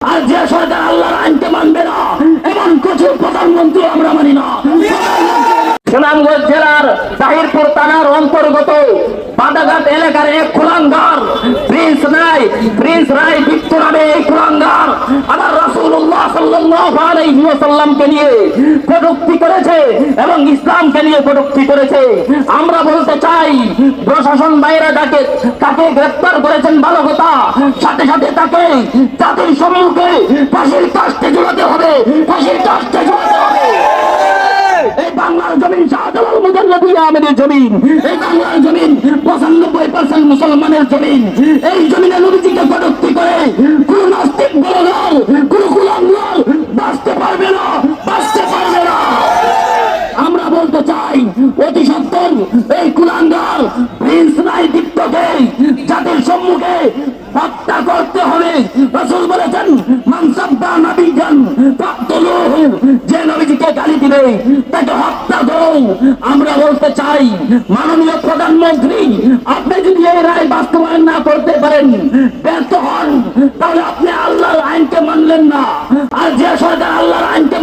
আর যে সরকার আল্লাহর আইনকে মানবে না এমন কিছু প্রধানমন্ত্রী আমরা মানি না। সুনামগঞ্জ জেলার তাহিরপুর থানার অন্তর্গত বাদাঘাট এলাকার এক কুলাঙ্গার প্রিন্স রায় বিট্টু নামে এই কুলাঙ্গার আমার রাসূলুল্লাহ সাল্লাল্লাহু আলাইহি ওয়াসাল্লামকে নিয়ে কটূক্তি করেছে এবং ইসলামকে নিয়ে কটূক্তি করেছে। আমরা বলতে চাই প্রশাসন বাইরে তাকে গ্রেফতার করেছেন ভালো কথা, সাথে সাথে তাকে জাতির সম্মুখে ফাঁসির কাস্টে ঝুলাতে হবে, ফাঁসির কাস্টে ঝুলাতে হবে। এই বাংলার জমিন শাহজালাল মুজাল্লাদি আহমেদের জমিন, এই বাংলার জমিন 95% মুসলমানের জমিন। এই জমিনে নবীজিকে কটূক্তি করে কোন নাস্তিক বলগার, কোন কুলাঙ্গার বাঁচতে পারবে না, বাঁচতে পারবে না। আমরা বলতে চাই অতি সত্বর এই কুলাঙ্গার প্রিন্স রায় দীপ্তকে জাতির সম্মুখে হত্যা করতে হবে। রাসূল বলেছেন মান সাব্বা নবিয়ান ফাকতুলুহু, যে নবীজিকে গালি দিবে তাকে হত্যা করো। আমরা বলতে চাই মাননীয় প্রধানমন্ত্রী, আপনি যদি এই রায় বাস্তবায়ন না করতে পারেন, ব্যর্থ হন, তাহলে আপনি আল্লাহর আইনকে মানলেন না। আর যে সরকার আল্লাহর আইনকে